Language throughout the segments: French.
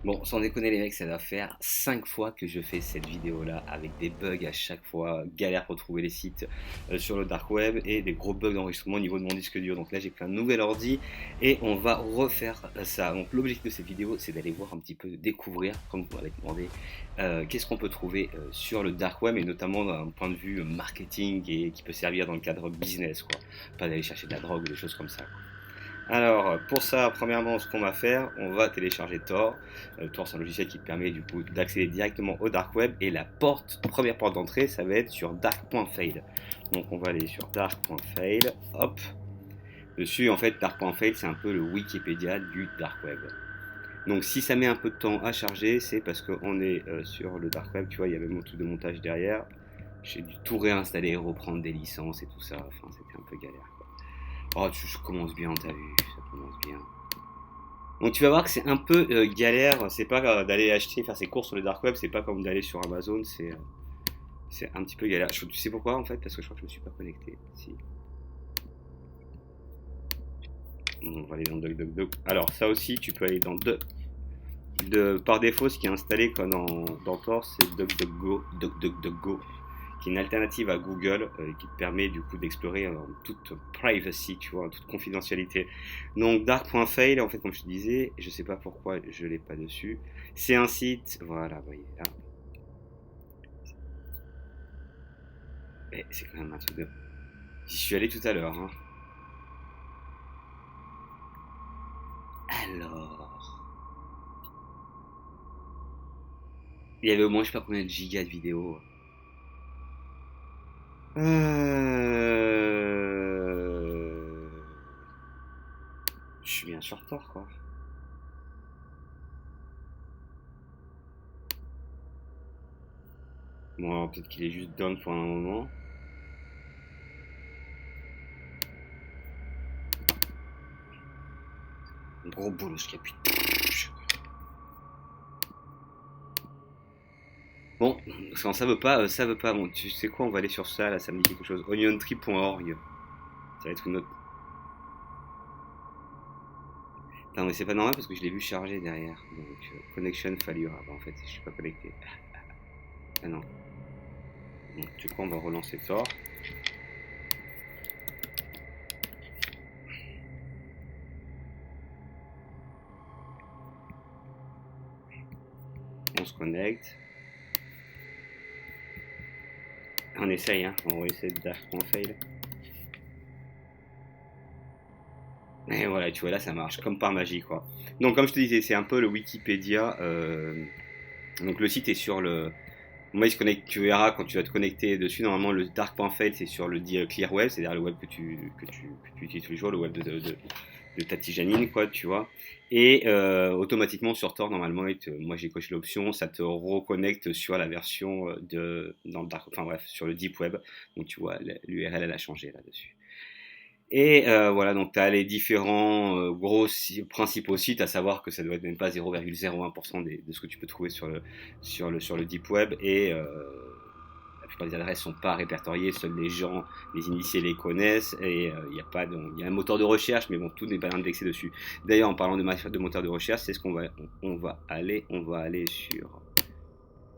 Bon, sans déconner les mecs, ça doit faire 5 fois que je fais cette vidéo là avec des bugs à chaque fois, galère pour trouver les sites sur le dark web et des gros bugs d'enregistrement au niveau de mon disque dur. Donc là j'ai pris un nouvel ordi et on va refaire ça. Donc l'objectif de cette vidéo c'est d'aller voir un petit peu, découvrir, comme vous m'avez demandé, qu'est-ce qu'on peut trouver sur le dark web et notamment d'un point de vue marketing et qui peut servir dans le cadre business quoi. Pas d'aller chercher de la drogue ou des choses comme ça. Alors, pour ça, premièrement, ce qu'on va faire, on va télécharger Tor. Tor, c'est un logiciel qui te permet du coup d'accéder directement au dark web et la première porte d'entrée, ça va être sur dark.fail. Donc, on va aller sur dark.fail, hop. Dessus, en fait, dark.fail, c'est un peu le Wikipédia du dark web. Donc, si ça met un peu de temps à charger, c'est parce qu'on est sur le dark web. Tu vois, il y avait mon truc de montage derrière. J'ai dû tout réinstaller, reprendre des licences et tout ça. Enfin, c'était un peu galère. Oh, je commence bien, t'as vu, ça commence bien. Donc tu vas voir que c'est un peu galère, c'est pas d'aller acheter, faire ses courses sur le dark web, c'est pas comme d'aller sur Amazon, c'est un petit peu galère. Tu sais pourquoi en fait? Parce que je crois que je me suis pas connecté. Si. On va aller dans DuckDuckGo. Alors ça aussi, tu peux aller dans par défaut, ce qui est installé comme dans Tor, c'est DuckDuckGo, qui est une alternative à Google qui te permet du coup d'explorer en toute privacy, tu vois, en toute confidentialité. Donc dark.fail, en fait, comme je te disais, je sais pas pourquoi je l'ai pas dessus. C'est un site, voilà, vous voyez là. Mais c'est quand même un truc de. J'y suis allé tout à l'heure. Hein. Alors, il y avait au moins je sais pas combien de gigas de vidéos. Je suis bien sur Tor quoi. Bon, peut-être qu'il est juste down pour un moment. Gros boulot ce qu'il y a. Bon, quand ça veut pas, ça veut pas. Bon, tu sais quoi, on va aller sur ça, là, ça me dit quelque chose. Oniontree.org. Ça va être une autre. Non, mais c'est pas normal parce que je l'ai vu charger derrière. Donc, connection failure. Ah bah, en fait, je suis pas connecté. Ah non. Bon, tu crois, on va relancer Tor. On se connecte. On essaye, hein. On va essayer de dark.fail. Et voilà, tu vois, là, ça marche comme par magie, quoi. Donc, comme je te disais, c'est un peu le Wikipédia. Donc, le site est sur le. Moi, il se connecte, tu verras quand tu vas te connecter dessus. Normalement, le dark.fail, c'est sur le dit clear web, c'est-à-dire le web que tu utilises tous les jours, le web de Tati Janine, quoi, tu vois. Et automatiquement sur Tor, normalement, moi j'ai coché l'option, ça te reconnecte sur la version dans le dark, enfin bref, sur le deep web. Donc tu vois, l'URL elle a changé là-dessus. Et voilà, donc tu as les différents principaux sites, à savoir que ça doit être même pas 0,01% de ce que tu peux trouver sur le deep web. Et la plupart des adresses sont pas répertoriées, seuls les gens, les initiés les connaissent. Et il y a pas, il y a un moteur de recherche, mais bon, tout n'est pas indexé dessus. D'ailleurs, en parlant de moteur de recherche, c'est ce on va aller sur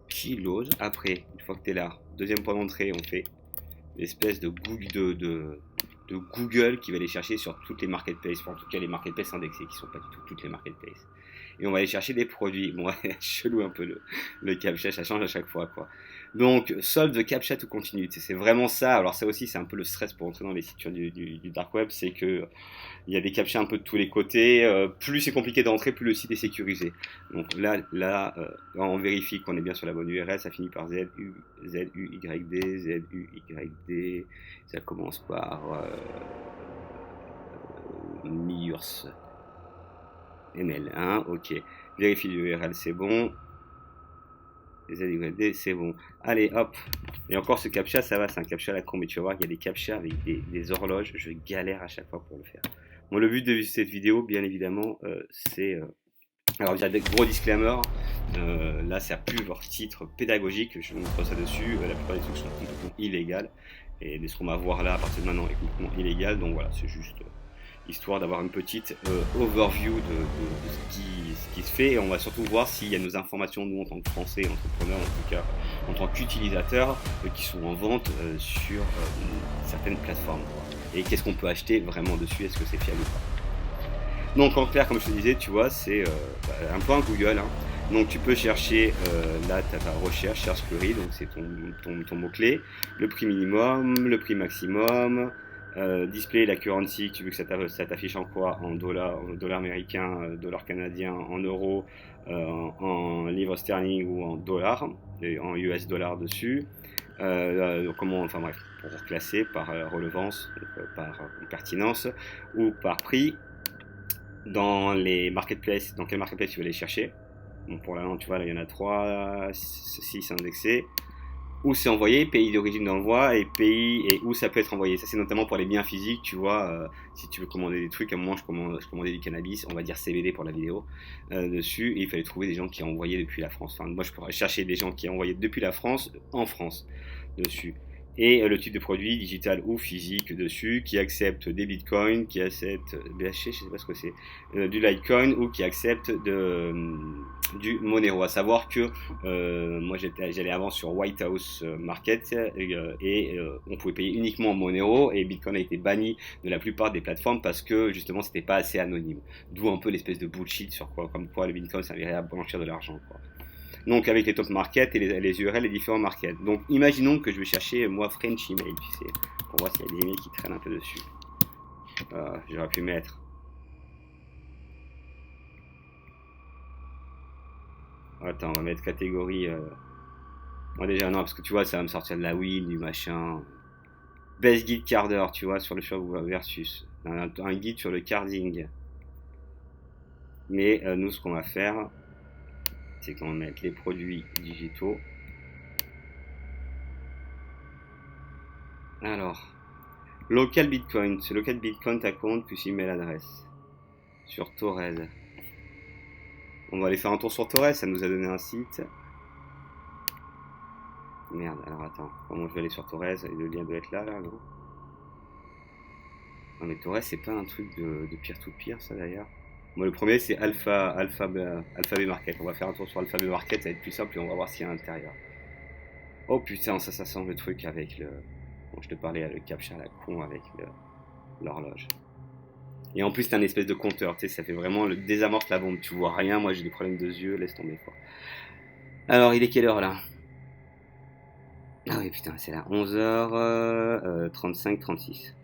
Kilos. Après, une fois que tu es là, deuxième point d'entrée, on fait l'espèce de Google qui va aller chercher sur toutes les marketplaces, enfin, en tout cas les marketplaces indexées qui ne sont pas du tout toutes les marketplaces. Et on va aller chercher des produits. Bon, chelou un peu le captcha, ça change à chaque fois quoi. Donc, solve the captcha to continue. C'est vraiment ça. Alors, ça aussi, c'est un peu le stress pour entrer dans les sites du dark web. C'est que il y a des captchas un peu de tous les côtés. Plus c'est compliqué d'entrer, plus le site est sécurisé. Donc là, on vérifie qu'on est bien sur la bonne URL. Ça finit par ZUYD. Ça commence par Miurs. ML1, ok. Vérifie l'URL, c'est bon. ZUYD, c'est bon. Allez, hop. Et encore ce captcha, ça va, c'est un captcha à la con, mais tu vas voir qu'il y a des captchas avec des horloges. Je galère à chaque fois pour le faire. Bon, le but de cette vidéo, bien évidemment, c'est. Alors, déjà, gros disclaimer, là, c'est à plus leur titre pédagogique, je vous montre ça dessus. La plupart des trucs sont complètement illégales. Et ce qu'on va voir là, à partir de maintenant, est complètement illégal. Donc voilà, c'est juste histoire d'avoir une petite overview de qui se fait et on va surtout voir s'il y a nos informations, nous en tant que Français, entrepreneurs en tout cas, en tant qu'utilisateurs, qui sont en vente sur certaines plateformes. Quoi. Et qu'est-ce qu'on peut acheter vraiment dessus, est-ce que c'est fiable ou pas. Donc en clair, comme je te disais, tu vois, c'est un peu un Google. Hein. Donc tu peux chercher, là tu as ta recherche, cherche query, donc c'est ton mot-clé, le prix minimum, le prix maximum, display la currency, tu veux que ça t'affiche en quoi? En dollars américains, dollars canadiens, en euros, en livres sterling ou en dollars, en US dollars dessus. Enfin bref, pour classer par relevance, par pertinence ou par prix. Dans les marketplaces, dans quel marketplace tu veux aller chercher? Bon, pour la langue, tu vois, là, il y en a 3, 6 indexés. Où c'est envoyé, pays d'origine d'envoi et pays et où ça peut être envoyé. Ça, c'est notamment pour les biens physiques, tu vois. Si tu veux commander des trucs, à un moment, je commandais du cannabis, on va dire CBD pour la vidéo, dessus. Et il fallait trouver des gens qui ont envoyé depuis la France. Enfin, moi, je pourrais chercher des gens qui ont envoyé depuis la France, en France, dessus. Et le type de produit, digital ou physique dessus, qui accepte des bitcoins, qui accepte BHC, je sais pas ce que c'est, du Litecoin ou qui accepte du Monero. À savoir que moi j'allais avant sur White House Market et on pouvait payer uniquement en Monero et Bitcoin a été banni de la plupart des plateformes parce que justement c'était pas assez anonyme. D'où un peu l'espèce de bullshit sur quoi, comme quoi le Bitcoin servirait à blanchir de l'argent. Quoi. Donc avec les top markets et les URL des différents markets. Donc imaginons que je vais chercher moi French email, tu sais, pour voir s'il y a des emails qui traînent un peu dessus. J'aurais pu mettre. Attends, on va mettre catégorie. Moi déjà non, parce que tu vois, ça va me sortir de la wheel, du machin. Best guide cardeur, tu vois, sur le shop versus. Un guide sur le carding. Mais nous, ce qu'on va faire, c'est qu'on va mettre les produits digitaux. Alors, local Bitcoin. Ce local Bitcoin ta compte plus email adresse. Sur Thorez. On va aller faire un tour sur Thorez, ça nous a donné un site. Merde, alors attends, comment je vais aller sur Thorez? Le lien doit être là, non? Non mais Thorez c'est pas un truc de peer-to-peer ça d'ailleurs. Moi le premier c'est Alphabet Market. On va faire un tour sur Alphabet Market, ça va être plus simple et on va voir s'il y a un intérieur. Oh putain, ça sent le truc avec le... Bon, je te parlais, le captcha à la con avec l'horloge. Et en plus, c'est un espèce de compteur, tu sais, ça fait vraiment le désamorce la bombe. Tu vois rien, moi j'ai des problèmes de yeux, laisse tomber quoi. Alors, il est quelle heure là? Ah oui, putain, c'est là, 11h35, 36.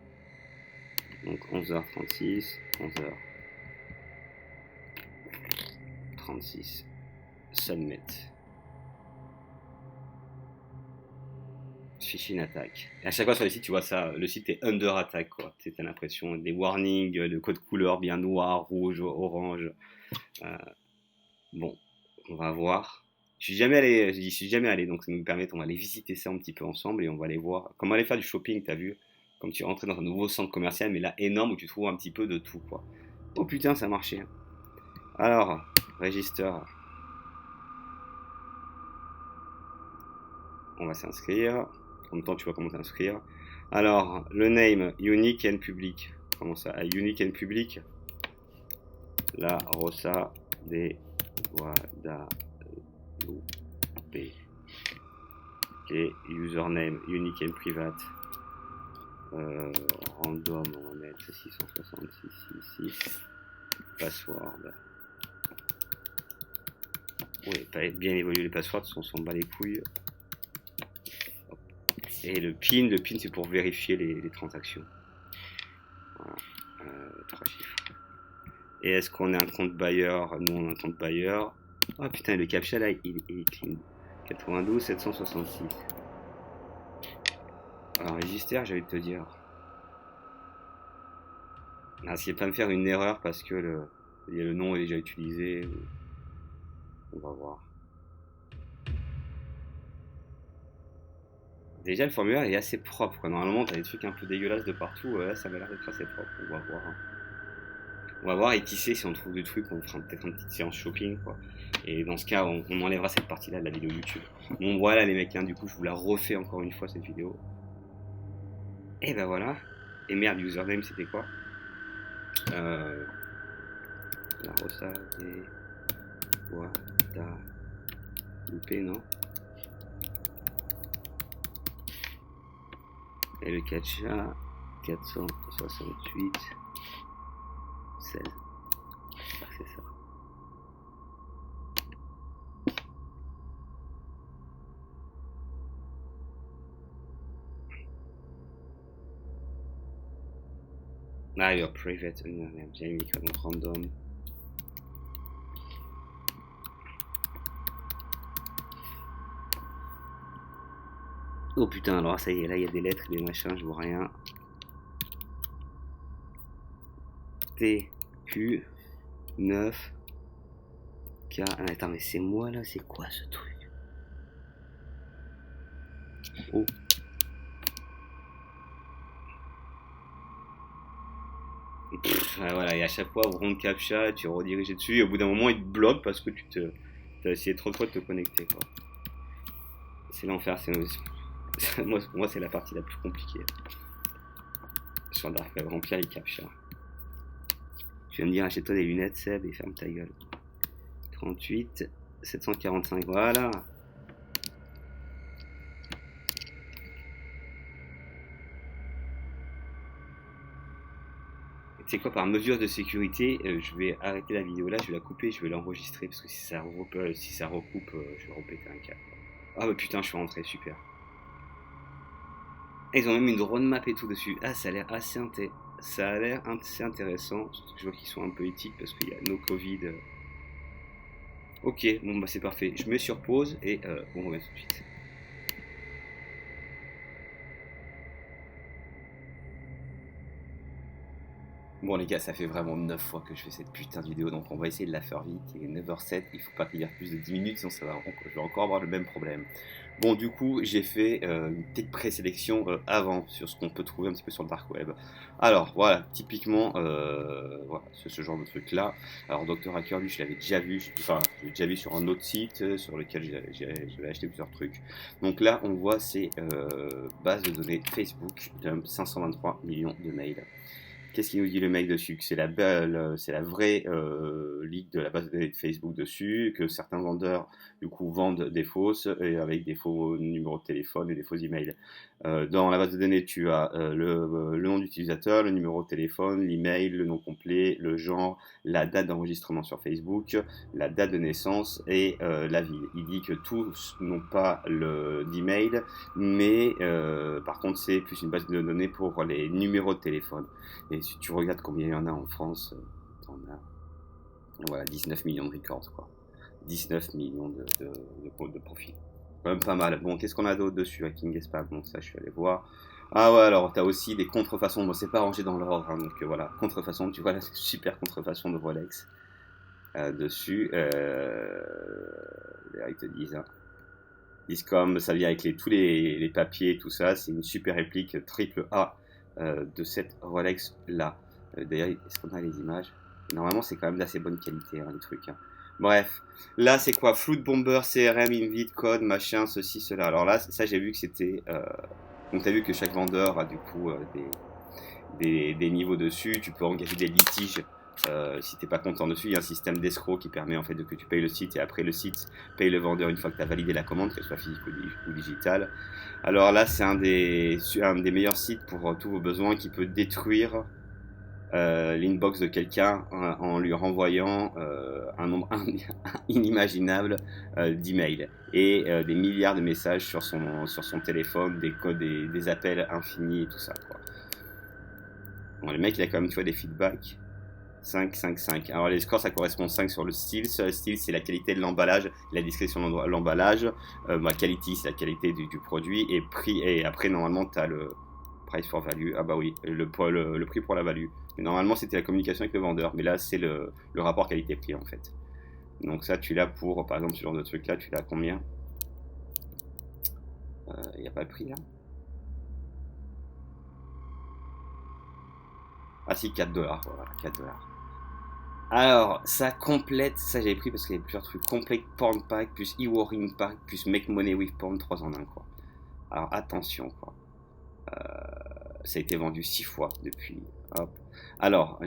Donc 11h36, 11h36. Submit. Phishing attack. Et à chaque fois sur les sites, tu vois ça, le site est under attack, quoi. Tu as l'impression des warnings, le code couleur bien noir, rouge, orange. Euh, bon, on va voir. J'y suis jamais allé, donc ça nous permet, on va aller visiter ça un petit peu ensemble et on va aller voir comment aller faire du shopping, t'as vu? Comme tu rentrais dans un nouveau centre commercial, mais là énorme où tu trouves un petit peu de tout, quoi. Oh putain, ça a marché. Alors, register. On va s'inscrire. En même temps, tu vois comment t'inscrire. Alors, le name, unique and public. Comment ça? Unique and public. La Rosa de Guadalupe. Ok, username, unique and private. Random, on va mettre 666. Password. Oui, pas bien évoluer les passwords, on s'en bat les couilles. Et le PIN c'est pour vérifier les transactions. Voilà, 3 chiffres. Et est-ce qu'on a un compte buyer? Nous on a un compte buyer. Oh putain, le captcha là, il est clean. 92 766. Alors, register, j'ai envie de te dire. Ah, s'il ne pas me faire une erreur parce que le nom est déjà utilisé. On va voir. Déjà, le formulaire est assez propre. Quoi. Normalement, tu as des trucs un peu dégueulasses de partout. Là, ça m'a l'air d'être assez propre. On va voir. On va voir et qui sait si on trouve des trucs, on fera peut-être une petite séance shopping quoi. Et dans ce cas, on enlèvera cette partie-là de la vidéo YouTube. Bon voilà les mecs, hein, du coup je vous la refais encore une fois cette vidéo. Et ben voilà. Et merde, username c'était quoi? La Rosa et... fois t'as loupé, non? Et le captcha, 468, 16. Ah, c'est ça. Ah, your private, j'ai mis comme random. Oh putain, alors ça y est, là il y a des lettres, des machins, je vois rien. T, Q, 9, K. Ah, attends, mais c'est moi là, c'est quoi ce truc? Oh. Voilà, et à chaque fois, rond captcha, tu rediriges dessus, et au bout d'un moment, il te bloque parce que t'as essayé trop de fois de te connecter, quoi. C'est l'enfer, pour moi, c'est la partie la plus compliquée. Sur Dark Web, remplir les captcha. Tu vas me dire, achète-toi des lunettes, Seb, et ferme ta gueule. 38, 745, voilà. Tu sais quoi, par mesure de sécurité, je vais arrêter la vidéo là, je vais la couper, je vais l'enregistrer parce que si ça recoupe, je vais repéter un câble. Ah bah putain, je suis rentré, super. Ah, ils ont même une drone map et tout dessus. Ah, ça a l'air ça a l'air assez intéressant. Surtout que je vois qu'ils sont un peu éthiques parce qu'il y a no Covid. Ok, bon bah c'est parfait. Je mets sur pause et on revient tout de suite. Bon les gars, ça fait vraiment 9 fois que je fais cette putain de vidéo, donc on va essayer de la faire vite. Il est 9h07, il faut pas qu'il y ait plus de 10 minutes, sinon je vais encore avoir le même problème. Bon du coup, j'ai fait une petite présélection avant sur ce qu'on peut trouver un petit peu sur le dark web. Alors voilà, typiquement, voilà, ce genre de truc là. Alors Dr Hacker, lui, je l'avais déjà vu, enfin je l'ai déjà vu sur un autre site sur lequel j'avais acheté plusieurs trucs. Donc là, on voit ces bases de données Facebook, dump 523 millions de mails. Qu'est-ce qu'il nous dit le mec dessus? Que c'est la vraie ligue de la base de données de Facebook dessus, que certains vendeurs du coup vendent des fausses et avec des faux numéros de téléphone et des faux emails. Dans la base de données, tu as le nom d'utilisateur, le numéro de téléphone, l'email, le nom complet, le genre, la date d'enregistrement sur Facebook, la date de naissance et la ville. Il dit que tous n'ont pas d'email, mais par contre c'est plus une base de données pour les numéros de téléphone. Et si tu regardes combien il y en a en France, t'en as voilà, 19 millions de records, quoi. 19 millions de profils. Quand même pas mal. Bon, qu'est-ce qu'on a d'autre dessus? Hacking et spam, bon, ça je suis allé voir. Ah ouais, alors t'as aussi des contrefaçons. Bon, c'est pas rangé dans l'ordre, hein, donc voilà. Contrefaçon, tu vois la super contrefaçon de Rolex dessus. Ils te disent, hein. Discom, ça vient avec tous les papiers, tout ça. C'est une super réplique triple A de cette Rolex là. D'ailleurs, est-ce qu'on a les images? Normalement, c'est quand même d'assez bonne qualité, hein, les trucs. Hein. Bref, là, c'est quoi? Flood Bomber, CRM, Invite, code, machin, ceci, cela. Alors là, ça, j'ai vu que c'était. Donc, tu as vu que chaque vendeur a du coup des niveaux dessus. Tu peux engager des litiges. Si t'es pas content dessus, il y a un système d'escroc qui permet en fait que tu payes le site et après le site paye le vendeur une fois que tu as validé la commande, qu'elle soit physique ou digitale. Alors là, c'est un des meilleurs sites pour tous vos besoins qui peut détruire l'inbox de quelqu'un en lui renvoyant un nombre inimaginable d'emails et des milliards de messages sur son téléphone, des codes, des appels infinis et tout ça, quoi. Bon, le mec, il a quand même, tu vois, des feedbacks. 5, 5, 5. Alors les scores, ça correspond 5 sur le style. Le style, c'est la qualité de l'emballage, la discrétion de l'emballage. Quality, c'est la qualité du produit. Et prix, et après, normalement, tu as le price for value. Ah bah oui, le prix pour la value. Mais normalement, c'était la communication avec le vendeur. Mais là, c'est le rapport qualité-prix, en fait. Donc ça, tu l'as pour, par exemple, ce genre de truc-là, tu l'as à combien? Il n'y a pas le prix, là? Ah si, 4 dollars. Voilà, 4 dollars. Alors, ça complète, ça j'avais pris parce qu'il y avait plusieurs trucs. Complete Porn Pack, plus E-Warring Pack, plus Make Money with Porn, 3 en 1, quoi. Alors attention, quoi. Ça a été vendu 6 fois depuis. Hop. Alors,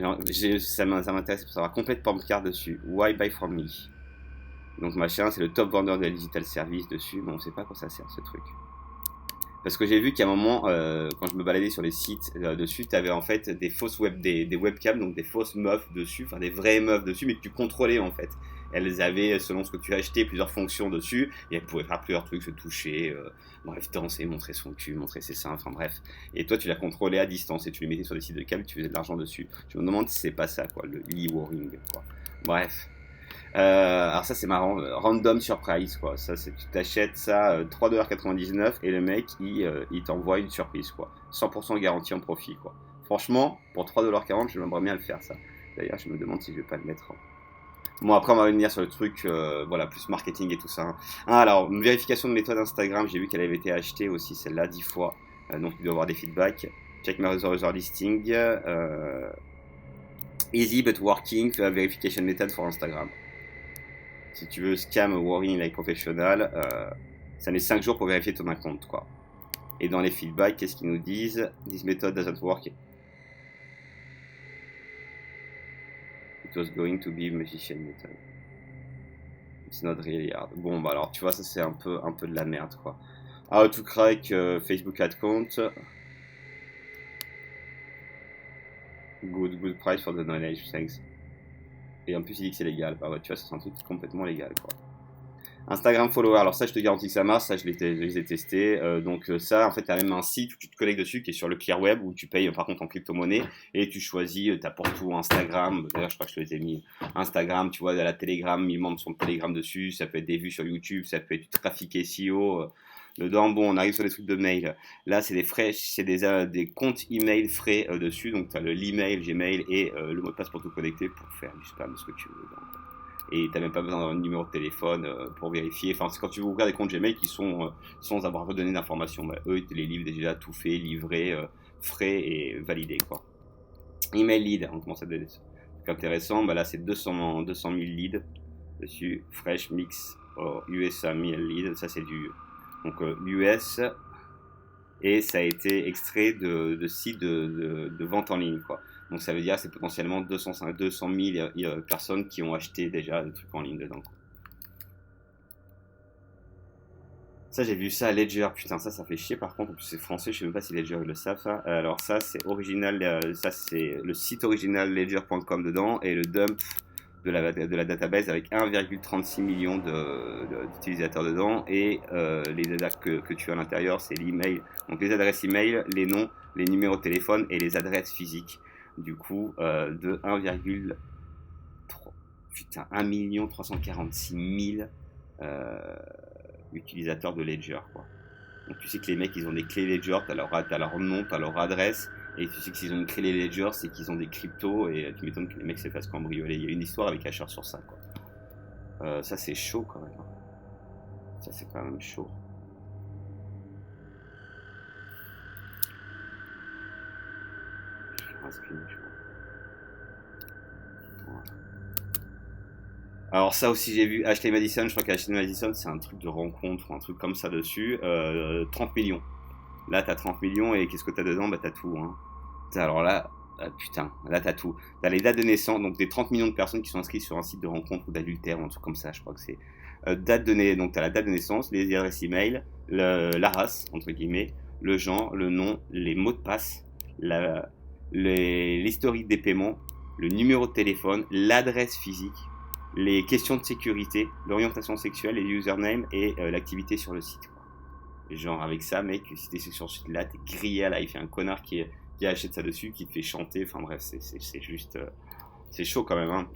ça m'intéresse pour savoir. Complete Porn Card dessus. Why buy from me? Donc machin, c'est le top vendeur de la digital service dessus, mais on sait pas à quoi ça sert ce truc. Parce que j'ai vu qu'à un moment, quand je me baladais sur les sites dessus, tu avais en fait des fausses des webcams, donc des fausses meufs dessus, enfin des vraies meufs dessus, mais que tu contrôlais en fait. Elles avaient, selon ce que tu as acheté, plusieurs fonctions dessus, et elles pouvaient faire plusieurs trucs, se toucher, bref, danser, montrer son cul, montrer ses seins, enfin bref. Et toi, tu la contrôlais à distance, et tu les mettais sur des sites de cam, tu faisais de l'argent dessus. Je me demande si c'est pas ça, quoi, le e-warring, quoi. Bref. Alors ça c'est marrant, random surprise quoi. Ça c'est tu t'achètes ça 3,99$ et le mec il t'envoie une surprise quoi. 100% garantie en profit quoi. Franchement, pour 3,40$, j'aimerais bien le faire ça. D'ailleurs, je me demande si je vais pas le mettre. Bon après on va revenir sur le truc voilà, plus marketing et tout ça. Hein. Ah, alors, une vérification de méthode Instagram, j'ai vu qu'elle avait été achetée aussi celle-là 10 fois. Donc il doit y avoir des feedbacks. Check my other listing. Easy but working verification method for Instagram. Si tu veux scam warning like professional, ça met 5 jours pour vérifier ton compte quoi. Et dans les feedbacks, qu'est-ce qu'ils nous disent? This method doesn't work. It was going to be magician method. It's not really hard. Bon bah alors tu vois ça c'est un peu de la merde quoi. How to crack Facebook account. Good price for the knowledge, thanks. Et en plus il dit que c'est légal. Bah ouais tu vois c'est un truc complètement légal quoi. Instagram follower, alors ça je te garantis que ça marche, ça je les ai testés, donc ça en fait tu as même un site où tu te connectes dessus qui est sur le clear web où tu payes par contre en crypto-monnaie et tu choisis, tu as pour tout Instagram, d'ailleurs je crois que je te les ai mis, Instagram, tu vois, la Telegram, ils membres sont Telegram dessus, ça peut être des vues sur YouTube, ça peut être du trafic SEO, dedans bon on arrive sur des trucs de mail, là c'est des frais, c'est des comptes email frais dessus, donc tu as l'email, Gmail et le mot de passe pour tout connecter pour faire du spam, ce que tu veux dedans. Et tu n'as même pas besoin d'un numéro de téléphone pour vérifier. Enfin, c'est quand tu ouvres des comptes Gmail qui sont sans avoir redonné d'informations. Bah, eux, ils te les livrent déjà tout fait, livré, frais et validé. Quoi. Email lead, on commence à donner ça. C'est intéressant, bah là c'est 200 000 leads dessus. Fresh mix USA 1000 leads, ça c'est du donc US et ça a été extrait de sites de vente en ligne quoi. Donc ça veut dire que c'est potentiellement 200 000 personnes qui ont acheté déjà des trucs en ligne dedans. Quoi. Ça j'ai vu ça à Ledger, putain ça fait chier par contre, en plus c'est français, je sais même pas si Ledger le savent ça. Alors ça c'est original, ça c'est le site original ledger.com dedans et le dump de la database avec 1,36 million d'utilisateurs dedans et les adresses que tu as à l'intérieur c'est l'email, donc les adresses email, les noms, les numéros de téléphone et les adresses physiques du coup de 1 346 000 utilisateurs de Ledger quoi. Donc tu sais que les mecs ils ont des clés Ledger, t'as leur nom, t'as leur adresse et tu sais que s'ils ont une clé Ledger c'est qu'ils ont des cryptos et tu m'étonnes que les mecs se fassent cambrioler. Il y a une histoire avec Asher sur ça quoi. Ça c'est chaud quand même. Ça c'est quand même chaud. Je vais faire un screen, je vois. Voilà. Alors ça aussi j'ai vu Ashley Madison, je crois qu'Ashley Madison c'est un truc de rencontre ou un truc comme ça dessus, 30 millions. Là t'as 30 millions et qu'est-ce que t'as dedans? Bah t'as tout. Hein. Alors là, putain, là t'as tout. T'as les dates de naissance, donc des 30 millions de personnes qui sont inscrites sur un site de rencontre ou d'adultère ou un truc comme ça, je crois que c'est. Date de naissance, donc t'as la date de naissance, les adresses email, la race, entre guillemets, le genre, le nom, les mots de passe, l'historique des paiements, le numéro de téléphone, l'adresse physique, les questions de sécurité, l'orientation sexuelle, les usernames et l'activité sur le site. Quoi. Et genre avec ça, mec, si t'es sur ce site-là, t'es grillé à life. Il y a un connard qui achète ça dessus, qui te fait chanter. Enfin bref, c'est juste, c'est chaud quand même. Hein.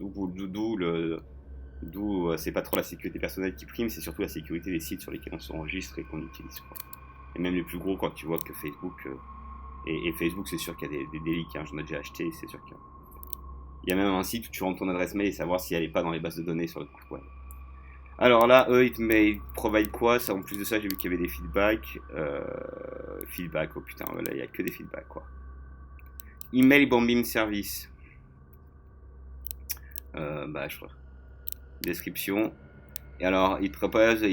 D'où c'est pas trop la sécurité personnelle qui prime, c'est surtout la sécurité des sites sur lesquels on s'enregistre et qu'on utilise. Quoi. Et même les plus gros, quand tu vois que Facebook et Facebook, c'est sûr qu'il y a des délits. Hein. J'en ai déjà acheté, c'est sûr qu'il y a. Il y a même un site où tu rentres ton adresse mail et savoir si elle n'est pas dans les bases de données sur le truc web. Alors là, eux, ils provide quoi? Ça, en plus de ça, j'ai vu qu'il y avait des feedbacks. Feedback, oh putain, là, il n'y a que des feedbacks, quoi. Email bombing service. Bah, je crois. Description. Et alors, ils te proposent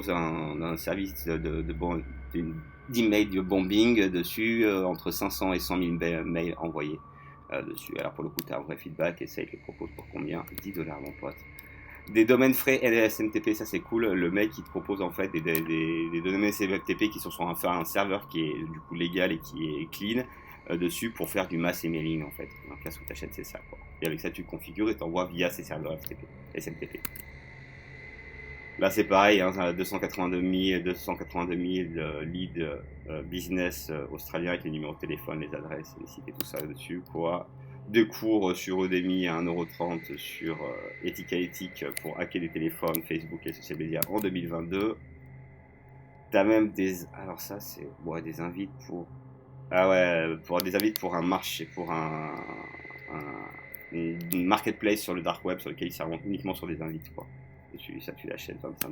un service d'email de bombing dessus, entre 500 et 100 000 mails envoyés dessus. Alors, pour le coup, tu as un vrai feedback et ça, ils te le proposent pour combien? $10, mon pote. Des domaines frais SMTP, ça c'est cool. Le mec il te propose en fait des domaines SMTP qui sont sur un serveur qui est du coup légal et qui est clean dessus pour faire du mass emailing en fait. Dans le cas où tu achètes, c'est ça quoi. Et avec ça tu configures et t'envoies via ces serveurs SMTP. Là c'est pareil, hein, 282 000 leads business australiens avec les numéros de téléphone, les adresses, les sites et tout ça dessus quoi. Deux cours sur Udemy à 1,30€ sur éthique à éthique pour hacker des téléphones, Facebook et social media en 2022. T'as même des... Alors ça c'est... Ouais, des invites pour... Ah ouais, pour des invites pour un marché, pour une marketplace sur le dark web sur lequel ils servent uniquement sur des invites quoi. Et ça tu l'achètes 25$.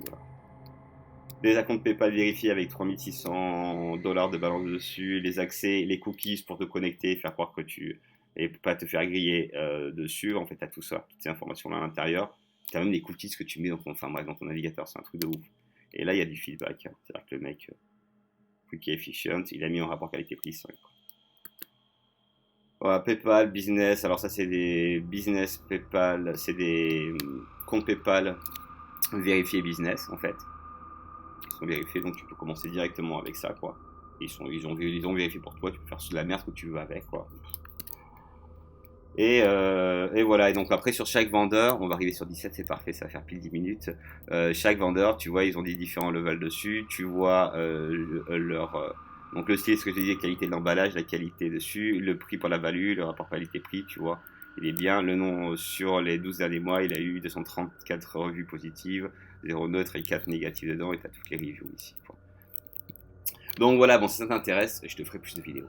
Les comptes PayPal vérifiés avec 3600$ de balance dessus, les accès, les cookies pour te connecter, faire croire que tu... et pas te faire griller dessus, en fait t'as tout ça, toutes ces informations là à l'intérieur, t'as même des cookies que tu mets dans ton, enfin, bref, dans ton navigateur, c'est un truc de ouf. Et là il y a du feedback, hein. C'est-à-dire que le mec, quick et efficient, il a mis en rapport qualité-prix 5. Voilà, PayPal, business, alors ça c'est des business PayPal, c'est des comptes PayPal vérifiés business en fait. Ils sont vérifiés donc tu peux commencer directement avec ça quoi. Ils ont vérifié pour toi, tu peux faire de la merde que tu veux avec quoi. Et voilà, et donc après sur chaque vendeur, on va arriver sur 17, c'est parfait, ça va faire pile 10 minutes. Chaque vendeur, tu vois, ils ont des différents levels dessus, tu vois donc le style, ce que je te disais, qualité de l'emballage, la qualité dessus, le prix pour la value, le rapport qualité-prix, tu vois, il est bien. Le nom sur les 12 derniers mois, il a eu 234 revues positives, 0 neutre et 4 négatives dedans, et tu as toutes les reviews ici, quoi. Donc voilà, bon, si ça t'intéresse, je te ferai plus de vidéos.